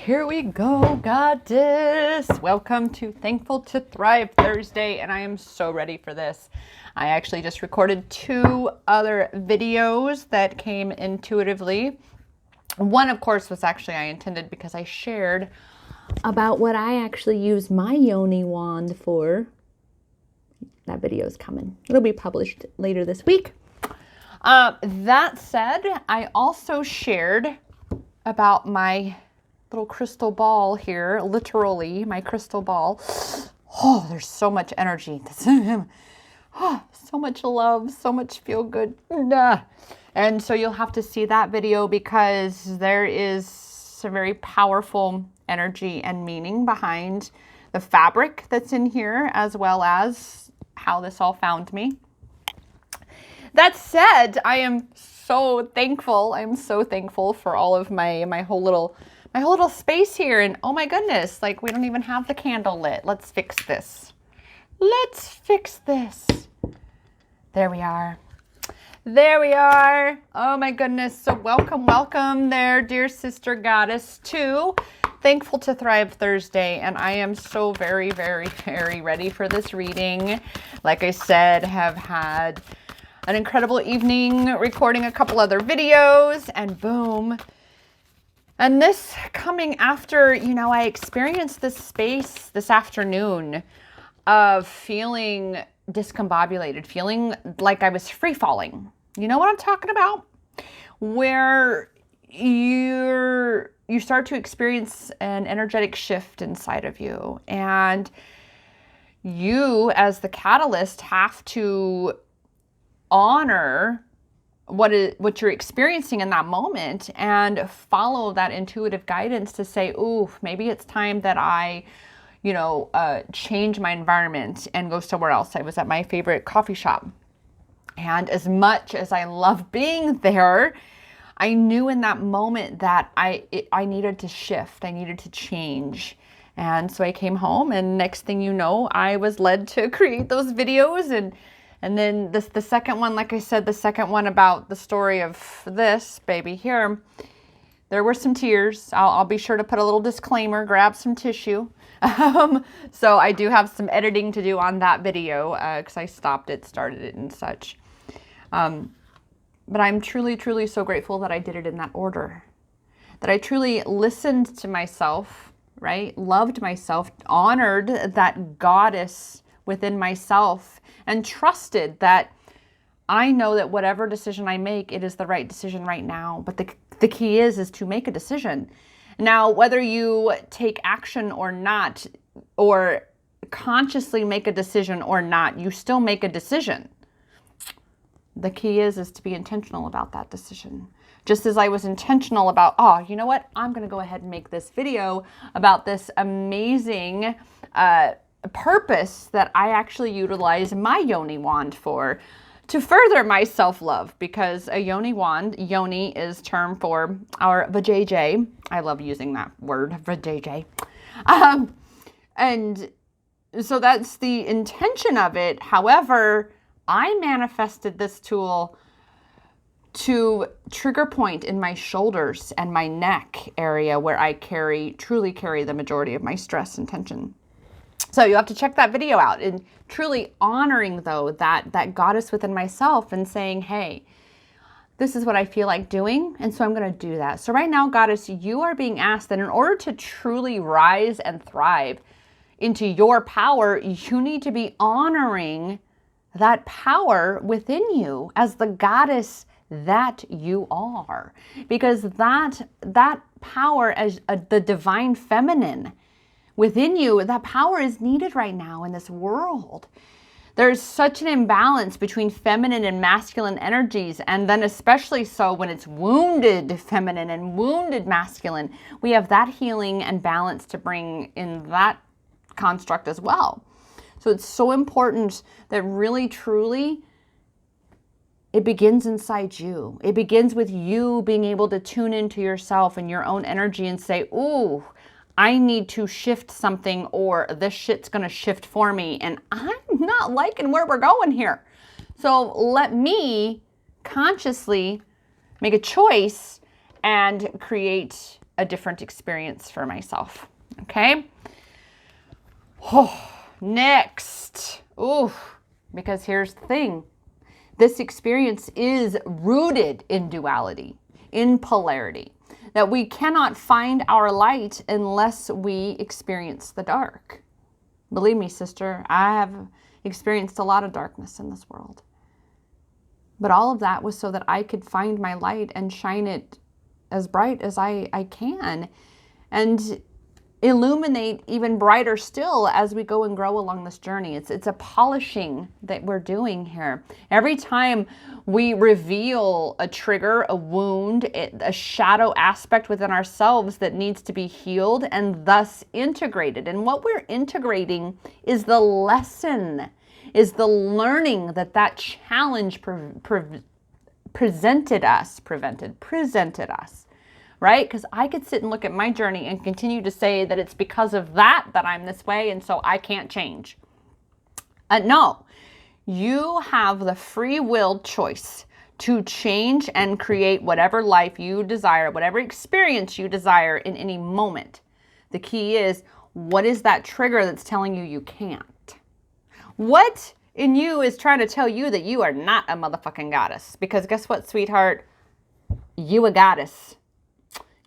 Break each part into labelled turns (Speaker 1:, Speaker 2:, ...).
Speaker 1: Here we go, goddess. Welcome to Thankful to Thrive Thursday, and I am so ready for this. I actually just recorded 2 other videos that came intuitively. One, of course, was actually I intended because I shared about what I actually use my Yoni wand for. That video is coming. It'll be published later this week. That said, I also shared about my little crystal ball here, literally my crystal ball. Oh, there's so much energy. Oh, so much love, so much feel good. And so you'll have to see that video because there is some very powerful energy and meaning behind the fabric that's in here, as well as how this all found me. That said, I am so thankful. I'm so thankful for all of my whole little space here. And oh my goodness, like we don't even have the candle lit. Let's fix this. Let's fix this. There we are. There we are. Oh my goodness. So welcome there, dear sister goddess, to Thankful to Thrive Thursday. And I am so very, very, very ready for this reading. Like I said, have had an incredible evening recording a couple other videos, and boom. And this coming after, I experienced this space this afternoon of feeling discombobulated, feeling like I was free falling. You know what I'm talking about? Where you start to experience an energetic shift inside of you, and you as the catalyst have to honor what you're experiencing in that moment and follow that intuitive guidance to say, ooh, maybe it's time that I, change my environment and go somewhere else. I was at my favorite coffee shop, and as much as I love being there, I knew in that moment that I needed to shift. I needed to change. And so I came home, and next thing you know, I was led to create those videos. And then the second one, like I said, the second one about the story of this baby here, there were some tears. I'll be sure to put a little disclaimer, grab some tissue. So I do have some editing to do on that video because I stopped it, started it and such. But I'm truly, truly so grateful that I did it in that order, that I truly listened to myself, right? Loved myself, honored that goddess within myself, and trusted that I know that whatever decision I make, it is the right decision right now. But the key is to make a decision. Now, whether you take action or not, or consciously make a decision or not, you still make a decision. The key is to be intentional about that decision. Just as I was intentional about, you know what? I'm going to go ahead and make this video about this amazing purpose that I actually utilize my Yoni wand for, to further my self-love, because a Yoni wand, Yoni is term for our vajayjay. I love using that word, vajayjay. And so that's the intention of it. However, I manifested this tool to trigger point in my shoulders and my neck area, where I truly carry the majority of my stress and tension. So you have to check that video out, and truly honoring though that goddess within myself and saying, hey, this is what I feel like doing, and so I'm going to do that. So right now, goddess, you are being asked that in order to truly rise and thrive into your power, you need to be honoring that power within you as the goddess that you are, because that power as the divine feminine within you, that power is needed right now in this world. There's such an imbalance between feminine and masculine energies, and then especially so when it's wounded feminine and wounded masculine. We have that healing and balance to bring in that construct as well. So it's so important that really, truly, it begins inside you. It begins with you being able to tune into yourself and your own energy and say, ooh, I need to shift something, or this shit's going to shift for me, and I'm not liking where we're going here. So let me consciously make a choice and create a different experience for myself. Okay. Oh, next. Ooh, because here's the thing. This experience is rooted in duality, in polarity, that we cannot find our light unless we experience the dark. Believe me, sister, I have experienced a lot of darkness in this world. But all of that was so that I could find my light and shine it as bright as I can, and illuminate even brighter still as we go and grow along this journey. It's a polishing that we're doing here. Every time we reveal a trigger, a wound, a shadow aspect within ourselves that needs to be healed and thus integrated. And what we're integrating is the lesson, is the learning that challenge presented us. Right? Because I could sit and look at my journey and continue to say that it's because of that I'm this way, and so I can't change. No, you have the free will choice to change and create whatever life you desire, whatever experience you desire in any moment. The key is, what is that trigger that's telling you you can't? What in you is trying to tell you that you are not a motherfucking goddess? Because guess what, sweetheart? You a goddess.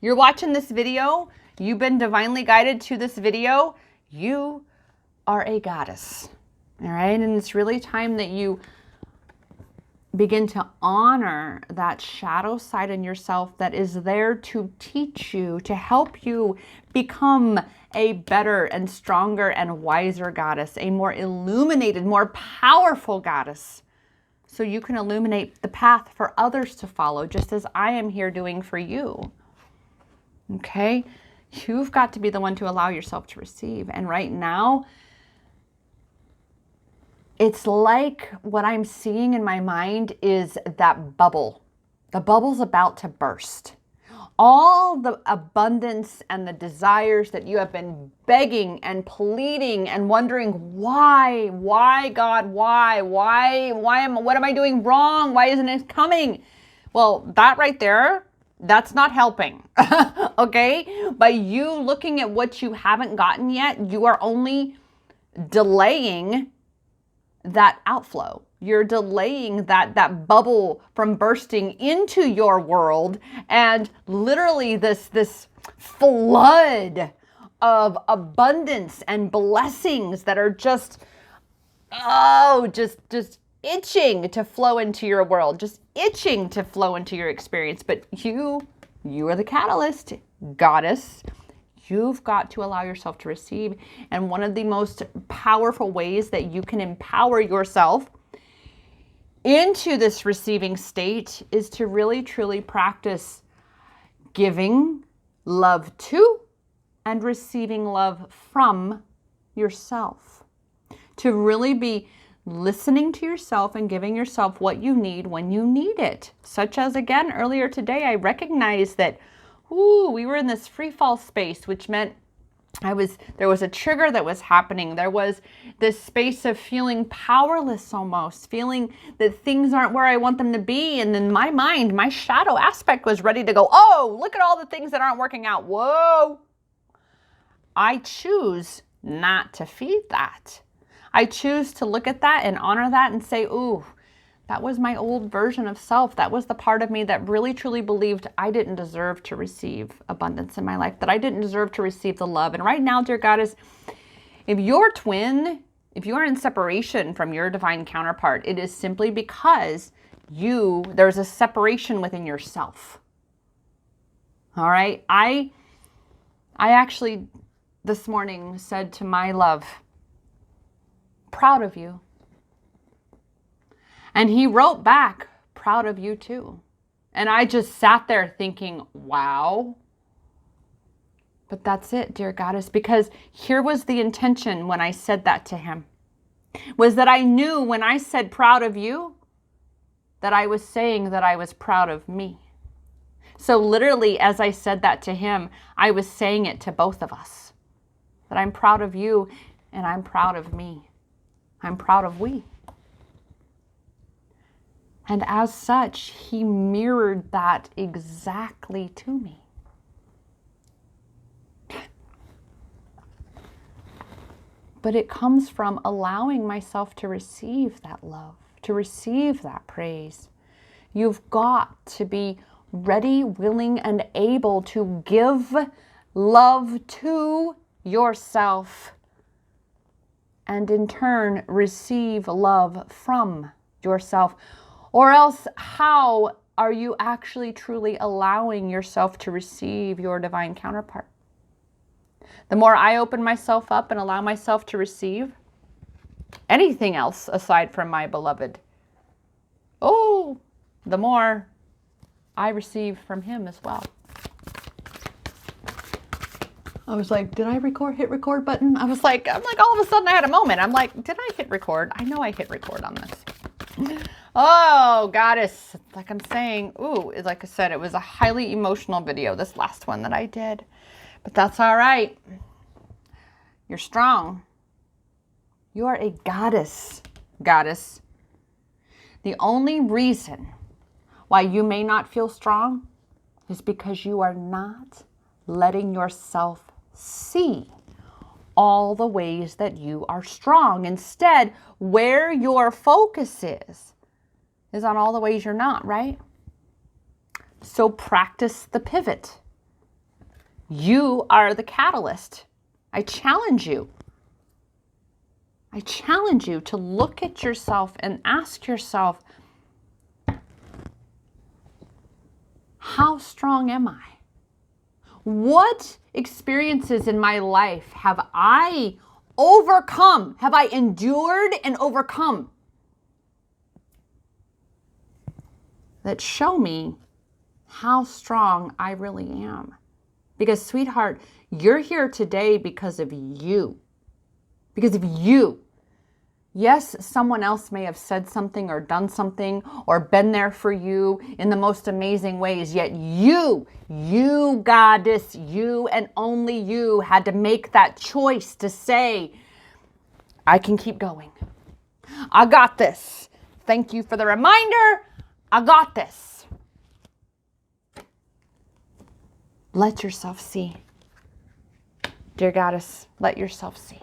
Speaker 1: You're watching this video, you've been divinely guided to this video, you are a goddess, all right? And it's really time that you begin to honor that shadow side in yourself that is there to teach you, to help you become a better and stronger and wiser goddess, a more illuminated, more powerful goddess, so you can illuminate the path for others to follow, just as I am here doing for you. Okay, you've got to be the one to allow yourself to receive. And right now, it's like what I'm seeing in my mind is that bubble. The bubble's about to burst. All the abundance and the desires that you have been begging and pleading and wondering, why God, what am I doing wrong? Why isn't it coming? Well, that right there, that's not helping, okay? By you looking at what you haven't gotten yet, you are only delaying that outflow. You're delaying that bubble from bursting into your world, and literally this flood of abundance and blessings that are just itching to flow into your world, just itching to flow into your experience. But you are the catalyst, goddess. You've got to allow yourself to receive. And one of the most powerful ways that you can empower yourself into this receiving state is to really, truly practice giving love to and receiving love from yourself. To really be listening to yourself and giving yourself what you need when you need it. Such as, again, earlier today, I recognized that, we were in this free fall space, which meant there was a trigger that was happening. There was this space of feeling powerless almost, feeling that things aren't where I want them to be. And then my mind, my shadow aspect was ready to go, oh, look at all the things that aren't working out. Whoa. I choose not to feed that. I choose to look at that and honor that and say, ooh, that was my old version of self. That was the part of me that really, truly believed I didn't deserve to receive abundance in my life, that I didn't deserve to receive the love. And right now, dear Goddess, if you're twin, if you are in separation from your divine counterpart, it is simply because there's a separation within yourself. All right. I actually this morning said to my love, proud of you. And he wrote back, proud of you too. And I just sat there thinking, wow. But that's it, dear Goddess, because here was the intention when I said that to him, was that I knew when I said proud of you, that I was saying that I was proud of me. So literally, as I said that to him, I was saying it to both of us, that I'm proud of you and I'm proud of me. I'm proud of we. And as such, he mirrored that exactly to me. But it comes from allowing myself to receive that love, to receive that praise. You've got to be ready, willing, and able to give love to yourself and in turn receive love from yourself. Or else, how are you actually truly allowing yourself to receive your divine counterpart? The more I open myself up and allow myself to receive anything else aside from my beloved, the more I receive from him as well. I was like, did I hit record button? I'm like, all of a sudden I had a moment. I'm like, did I hit record? I know I hit record on this. Oh, goddess. Like I'm saying, like I said, it was a highly emotional video, this last one that I did. But that's all right. You're strong. You are a goddess. Goddess. The only reason why you may not feel strong is because you are not letting yourself see all the ways that you are strong. Instead, where your focus is on all the ways you're not, right? So practice the pivot. You are the catalyst. I challenge you. I challenge you to look at yourself and ask yourself, how strong am I? What experiences in my life have I overcome? Have I endured and overcome that show me how strong I really am? Because, sweetheart, you're here today because of you. Because of you. Yes, someone else may have said something or done something or been there for you in the most amazing ways, yet you, goddess, you and only you had to make that choice to say, I can keep going. I got this. Thank you for the reminder. I got this. Let yourself see. Dear goddess, let yourself see.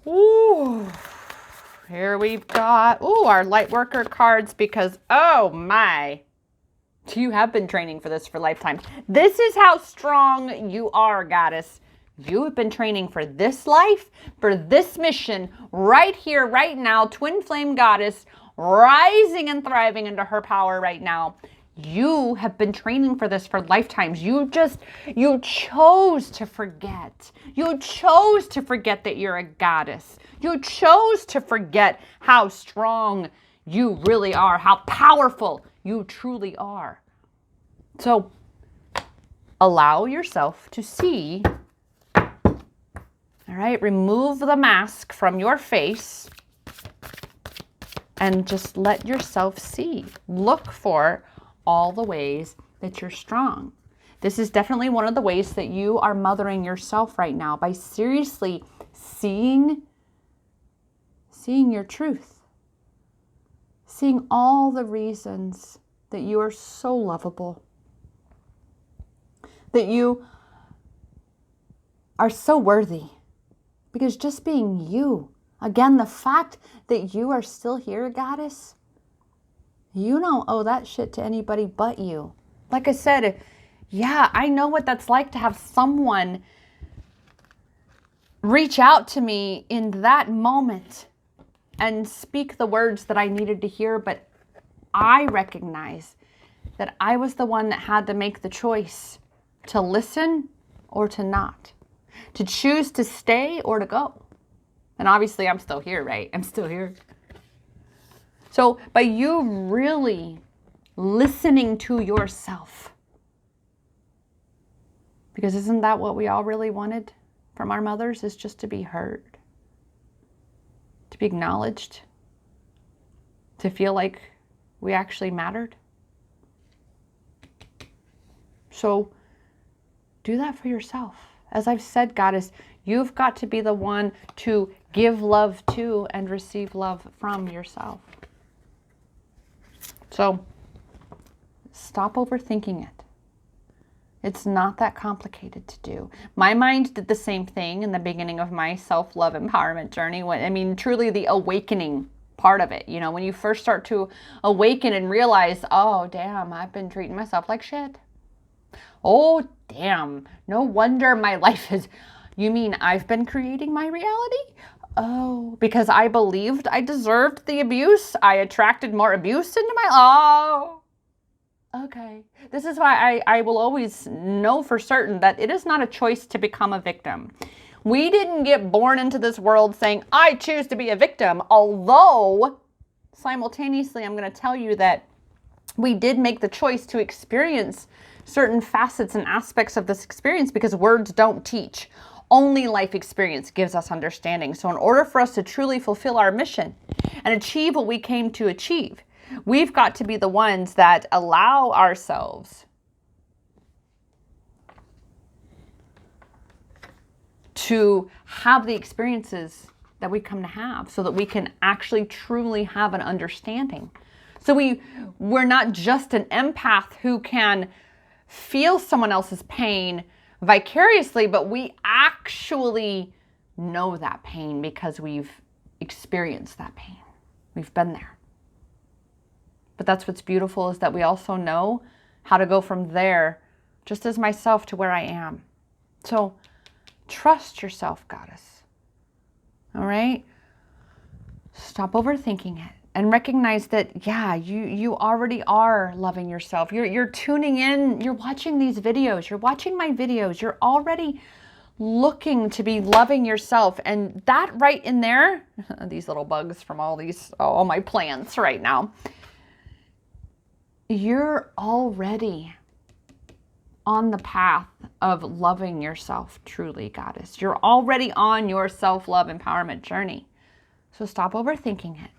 Speaker 1: Ooh, here we've got, our light worker cards because, oh my, you have been training for this for lifetimes. This is how strong you are, goddess. You have been training for this life, for this mission, right here, right now, twin flame goddess, rising and thriving into her power right now. You have been training for this for lifetimes. You chose to forget. You chose to forget that you're a goddess. You chose to forget how strong you really are, how powerful you truly are. So allow yourself to see, all right? Remove the mask from your face and just let yourself see. Look for all the ways that you're strong. This is definitely one of the ways that you are mothering yourself right now, by seriously seeing your truth, seeing all the reasons that you are so lovable, that you are so worthy. Because just being you, again, the fact that you are still here, goddess, you don't owe that shit to anybody but you. Like I said, yeah, I know what that's like to have someone reach out to me in that moment and speak the words that I needed to hear, but I recognize that I was the one that had to make the choice to listen or to not, to choose to stay or to go. And obviously I'm still here, right? I'm still here. So by you really listening to yourself, because isn't that what we all really wanted from our mothers, is just to be heard, to be acknowledged, to feel like we actually mattered. So do that for yourself. As I've said, goddess, you've got to be the one to give love to and receive love from yourself. So stop overthinking it. It's not that complicated to do. My mind did the same thing in the beginning of my self-love empowerment journey. Truly the awakening part of it. When you first start to awaken and realize, oh, damn, I've been treating myself like shit. Oh, damn, no wonder my life is... You mean I've been creating my reality? Oh, because I believed I deserved the abuse. I attracted more abuse into my... Oh, okay. This is why I will always know for certain that it is not a choice to become a victim. We didn't get born into this world saying, I choose to be a victim. Although, simultaneously, I'm going to tell you that we did make the choice to experience certain facets and aspects of this experience because words don't teach. Only life experience gives us understanding. So in order for us to truly fulfill our mission and achieve what we came to achieve, we've got to be the ones that allow ourselves to have the experiences that we come to have so that we can actually truly have an understanding. So we're not just an empath who can feel someone else's pain vicariously, but we actually know that pain because we've experienced that pain. We've been there. But that's what's beautiful, is that we also know how to go from there, just as myself, to where I am. So trust yourself, goddess. All right? Stop overthinking it and recognize that, yeah, you already are loving yourself. You're tuning in, you're watching these videos, you're watching my videos, you're already looking to be loving yourself. And that right in there, these little bugs from all my plants right now, you're already on the path of loving yourself truly, goddess. You're already on your self-love empowerment journey. So stop overthinking it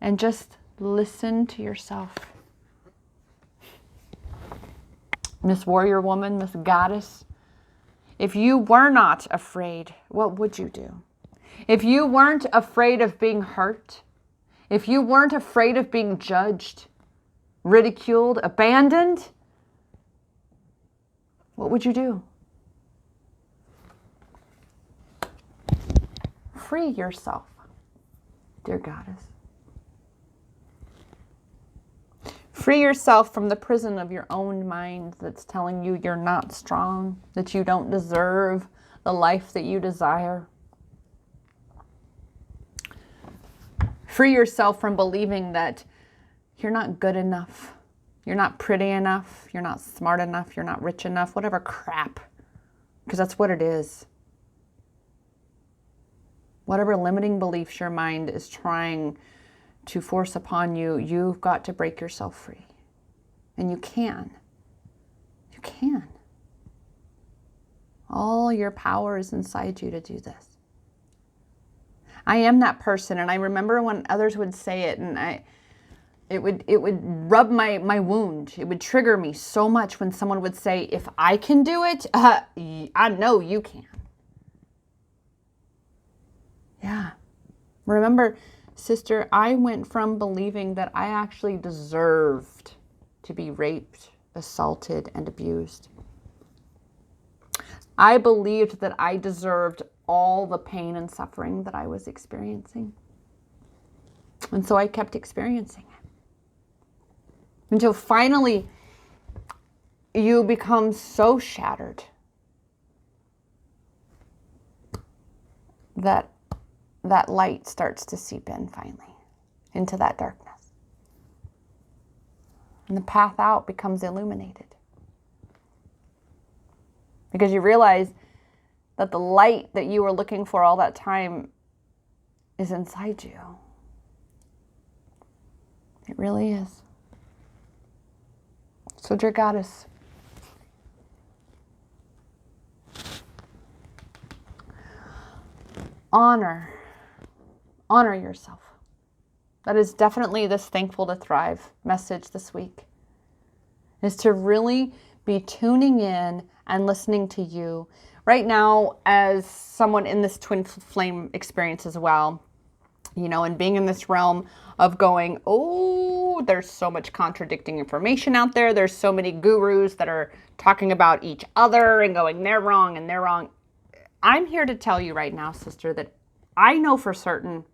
Speaker 1: and just listen to yourself. Miss Warrior Woman, Miss Goddess, if you were not afraid, what would you do? If you weren't afraid of being hurt, if you weren't afraid of being judged, ridiculed, abandoned, what would you do? Free yourself, dear goddess. Free yourself from the prison of your own mind that's telling you you're not strong, that you don't deserve the life that you desire. Free yourself from believing that you're not good enough, you're not pretty enough, you're not smart enough, you're not rich enough, whatever crap, because that's what it is. Whatever limiting beliefs your mind is trying to force upon you, you've got to break yourself free. And you can. You can. All your power is inside you to do this. I am that person, and I remember when others would say it, and it would rub my wound. It would trigger me so much when someone would say, if I can do it, I know you can. Yeah. Remember, sister, I went from believing that I actually deserved to be raped, assaulted, and abused. I believed that I deserved all the pain and suffering that I was experiencing. And so I kept experiencing it. Until finally, you become so shattered that that light starts to seep in finally into that darkness. And the path out becomes illuminated. Because you realize that the light that you were looking for all that time is inside you. It really is. So, dear goddess, honor yourself. That is definitely this Thankful to Thrive message this week, is to really be tuning in and listening to you. Right now, as someone in this twin flame experience as well, and being in this realm of going, oh, know. There's so much contradicting information out there. There's so many gurus that are talking about each other and going, they're wrong and they're wrong. I'm here to tell you right now, sister, that I know for certain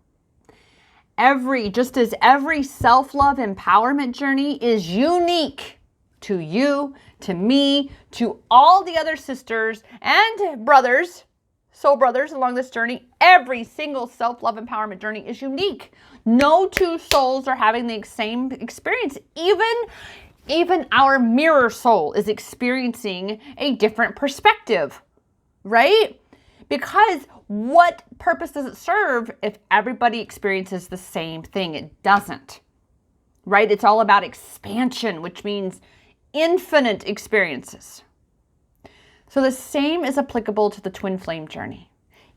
Speaker 1: just as every self-love empowerment journey is unique to you, to me, to all the other sisters and brothers, soul brothers along this journey, every single self-love empowerment journey is unique. No two souls are having the same experience. Even our mirror soul is experiencing a different perspective, right? Because what purpose does it serve if everybody experiences the same thing? It doesn't, right? It's all about expansion, which means infinite experiences. So the same is applicable to the twin flame journey.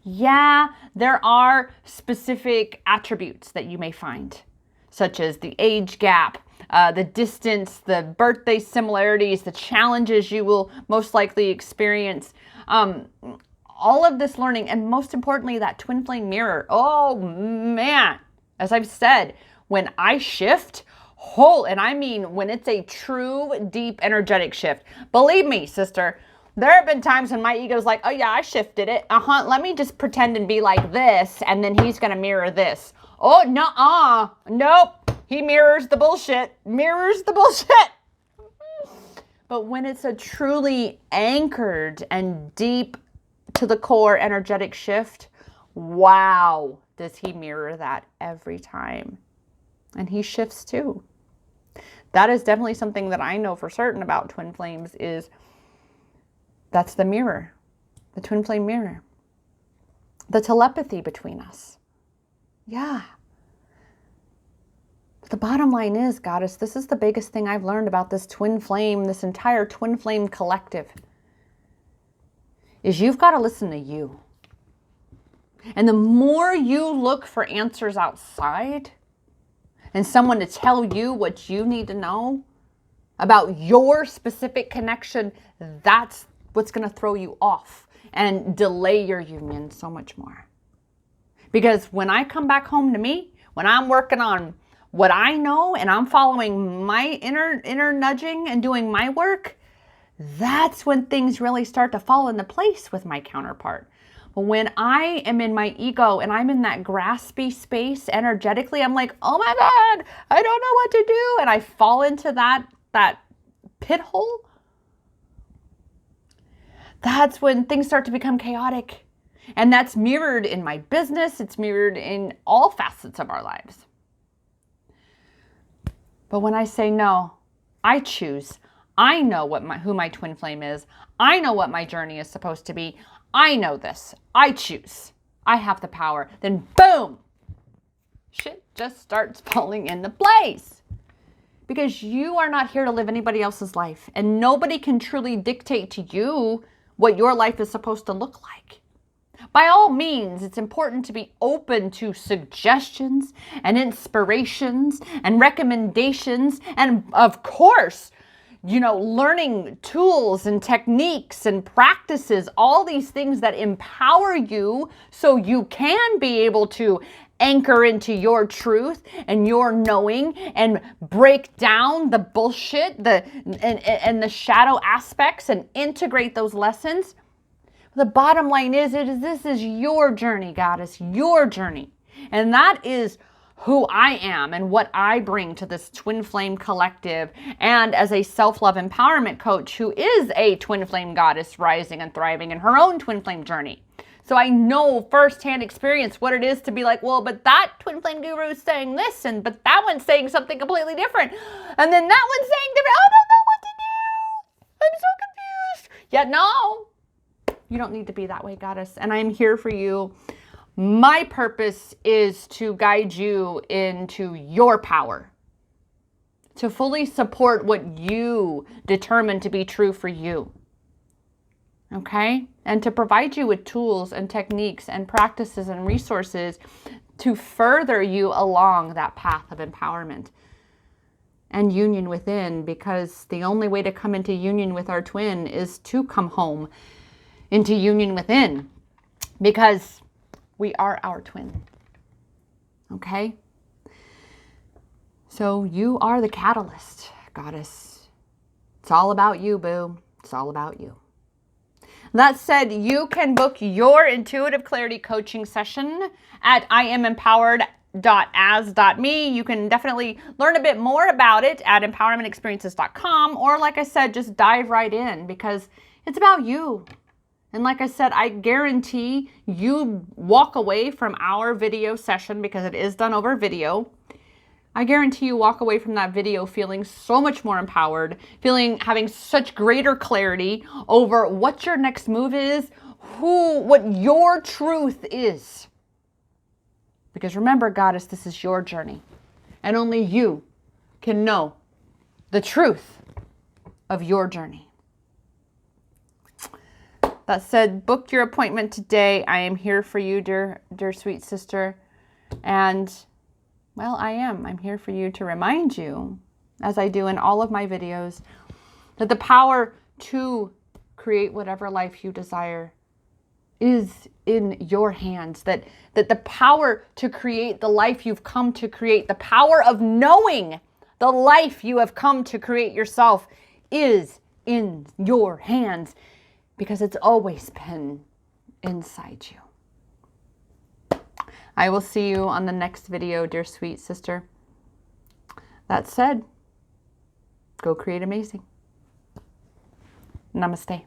Speaker 1: Yeah, there are specific attributes that you may find, such as the age gap, the distance, the birthday similarities, the challenges you will most likely experience, all of this learning, and most importantly, that twin flame mirror. Oh man, as I've said, when I shift, and I mean when it's a true, deep, energetic shift, believe me, sister, there have been times when my ego's like, oh yeah, I shifted it. Let me just pretend and be like this, and then he's gonna mirror this. Oh, nope. He mirrors the bullshit. But when it's a truly anchored and deep to the core energetic shift, wow, does he mirror that every time. And he shifts too. That is definitely something that I know for certain about twin flames is that's the mirror, the twin flame mirror, the telepathy between us. Yeah. But the bottom line is, Goddess, this is the biggest thing I've learned about this twin flame, this entire twin flame collective, is you've got to listen to you. And the more you look for answers outside and someone to tell you what you need to know about your specific connection, that's what's going to throw you off and delay your union so much more. Because when I come back home to me, when I'm working on what I know and I'm following my inner nudging and doing my work, that's when things really start to fall into place with my counterpart. But when I am in my ego and I'm in that graspy space energetically, I'm like, oh my God, I don't know what to do. And I fall into that pit hole. That's when things start to become chaotic. And that's mirrored in my business. It's mirrored in all facets of our lives. But when I say no, I choose. I know who my twin flame is. I know what my journey is supposed to be. I know this. I choose. I have the power. Then boom, shit just starts falling into place. Because you are not here to live anybody else's life. And nobody can truly dictate to you what your life is supposed to look like. By all means, it's important to be open to suggestions and inspirations and recommendations. And of course, learning tools and techniques and practices, all these things that empower you so you can be able to anchor into your truth and your knowing and break down the bullshit and the shadow aspects and integrate those lessons. The bottom line is, this is your journey, Goddess, your journey. And that is who I am and what I bring to this twin flame collective, and as a self-love empowerment coach who is a twin flame goddess rising and thriving in her own twin flame journey. So I know firsthand experience what it is to be like, well, but that twin flame guru is saying this, but that one's saying something completely different. And then that one's saying different. I don't know what to do. I'm so confused. Yet no, you don't need to be that way, Goddess. And I'm here for you. My purpose is to guide you into your power, to fully support what you determine to be true for you. Okay? And to provide you with tools and techniques and practices and resources to further you along that path of empowerment and union within, because the only way to come into union with our twin is to come home into union within, because we are our twin. Okay? So you are the catalyst, goddess. It's all about you, boo. It's all about you. That said, you can book your intuitive clarity coaching session at IamEmpowered.as.me. You can definitely learn a bit more about it at empowermentexperiences.com, or like I said, just dive right in because it's about you. And like I said, I guarantee you walk away from our video session, because it is done over video. I guarantee you walk away from that video feeling so much more empowered, having such greater clarity over what your next move is, what your truth is. Because remember, goddess, this is your journey. And only you can know the truth of your journey. That said, book your appointment today. I am here for you, dear sweet sister. And well, I'm here for you to remind you, as I do in all of my videos, that the power to create whatever life you desire is in your hands. That the power to create the life you've come to create, the power of knowing the life you have come to create yourself is in your hands, because it's always been inside you. I will see you on the next video, dear sweet sister. That said, go create amazing. Namaste.